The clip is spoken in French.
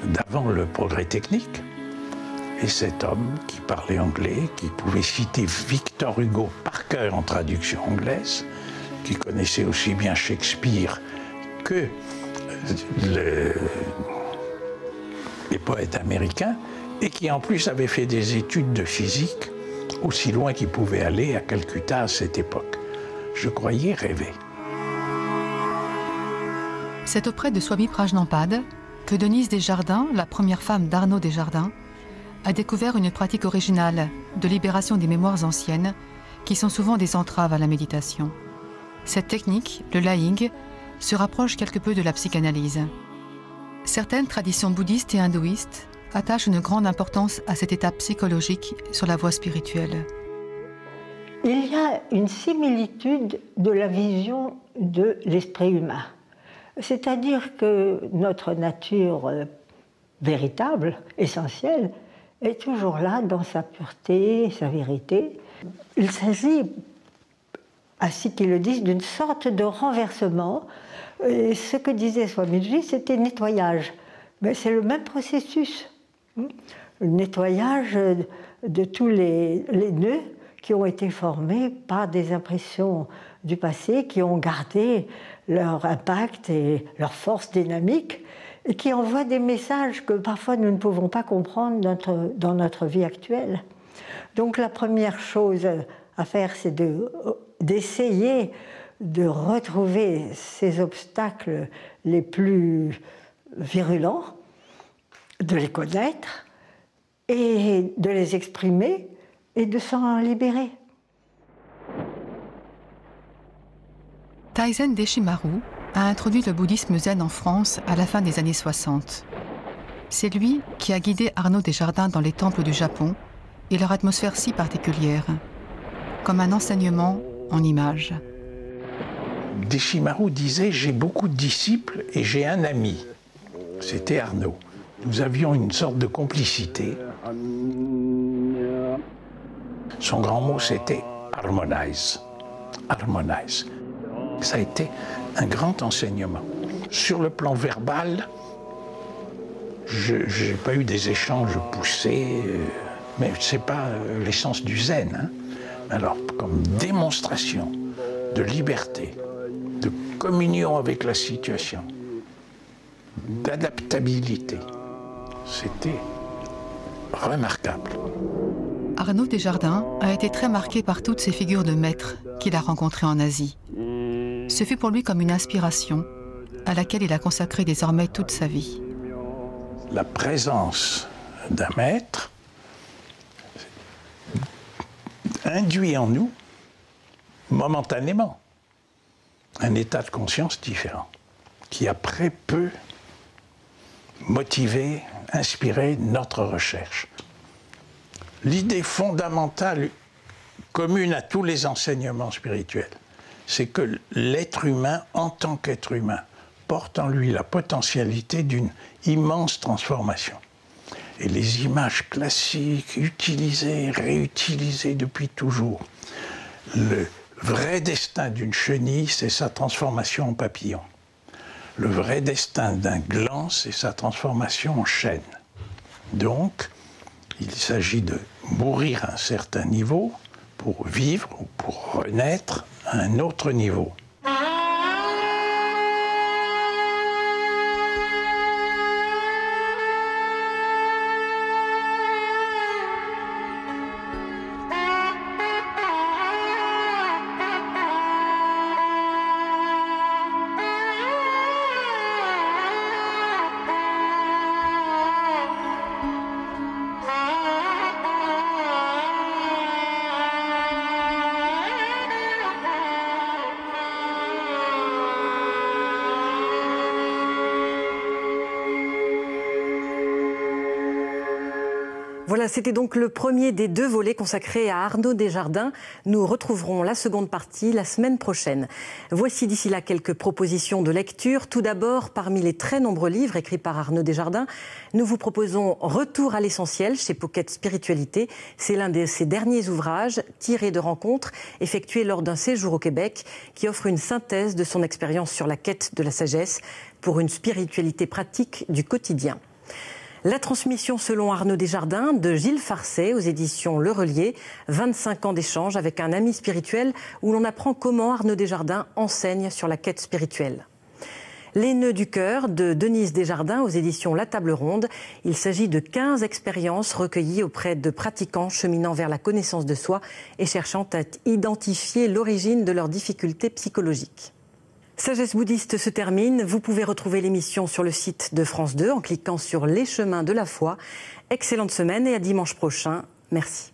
d'avant le progrès technique. Et cet homme qui parlait anglais, qui pouvait citer Victor Hugo par cœur en traduction anglaise, qui connaissait aussi bien Shakespeare que les poètes américains, et qui en plus avait fait des études de physique aussi loin qu'il pouvait aller à Calcutta à cette époque. Je croyais rêver. C'est auprès de Swami Prajnampad que Denise Desjardins, la première femme d'Arnaud Desjardins, a découvert une pratique originale de libération des mémoires anciennes qui sont souvent des entraves à la méditation. Cette technique, le lying, se rapproche quelque peu de la psychanalyse. Certaines traditions bouddhistes et hindouistes attachent une grande importance à cette étape psychologique sur la voie spirituelle. Il y a une similitude de la vision de l'esprit humain. C'est-à-dire que notre nature véritable, essentielle, est toujours là dans sa pureté, sa vérité. Il s'agit, ainsi qu'ils le disent, d'une sorte de renversement. Et ce que disait Swamiji, c'était nettoyage. Mais c'est le même processus. Le nettoyage de tous les nœuds qui ont été formés par des impressions du passé, qui ont gardé leur impact et leur force dynamique, et qui envoient des messages que parfois nous ne pouvons pas comprendre dans notre vie actuelle. Donc la première chose à faire, c'est d'essayer de retrouver ces obstacles les plus virulents, de les connaître et de les exprimer et de s'en libérer. Taizen Deshimaru a introduit le bouddhisme zen en France à la fin des années 60. C'est lui qui a guidé Arnaud Desjardins dans les temples du Japon et leur atmosphère si particulière, comme un enseignement en images. Deshimaru disait « J'ai beaucoup de disciples et j'ai un ami ». C'était Arnaud. Nous avions une sorte de complicité. Son grand mot, c'était « harmonize ». Harmonize. Ça a été un grand enseignement. Sur le plan verbal, je n'ai pas eu des échanges poussés, mais ce n'est pas l'essence du zen. Hein. Alors, comme démonstration de liberté, de communion avec la situation, d'adaptabilité, c'était remarquable. Arnaud Desjardins a été très marqué par toutes ces figures de maîtres qu'il a rencontrées en Asie. Ce fut pour lui comme une inspiration à laquelle il a consacré désormais toute sa vie. La présence d'un maître induit en nous, momentanément, un état de conscience différent, qui après peut motiver, inspirer notre recherche. L'idée fondamentale commune à tous les enseignements spirituels, c'est que l'être humain, en tant qu'être humain, porte en lui la potentialité d'une immense transformation. Et les images classiques, utilisées, réutilisées depuis toujours, le vrai destin d'une chenille, c'est sa transformation en papillon. Le vrai destin d'un gland, c'est sa transformation en chêne. Donc, il s'agit de mourir à un certain niveau pour vivre ou pour renaître à un autre niveau. Voilà, c'était donc le premier des 2 volets consacrés à Arnaud Desjardins. Nous retrouverons la seconde partie la semaine prochaine. Voici d'ici là quelques propositions de lecture. Tout d'abord, parmi les très nombreux livres écrits par Arnaud Desjardins, nous vous proposons Retour à l'essentiel chez Pocket Spiritualité. C'est l'un de ses derniers ouvrages tirés de rencontres effectuées lors d'un séjour au Québec qui offre une synthèse de son expérience sur la quête de la sagesse pour une spiritualité pratique du quotidien. La transmission selon Arnaud Desjardins de Gilles Farcet aux éditions Le Relier. 25 ans d'échanges avec un ami spirituel où l'on apprend comment Arnaud Desjardins enseigne sur la quête spirituelle. Les nœuds du cœur de Denise Desjardins aux éditions La Table Ronde. Il s'agit de 15 expériences recueillies auprès de pratiquants cheminant vers la connaissance de soi et cherchant à identifier l'origine de leurs difficultés psychologiques. Sagesse bouddhiste se termine. Vous pouvez retrouver l'émission sur le site de France 2 en cliquant sur Les chemins de la foi. Excellente semaine et à dimanche prochain. Merci.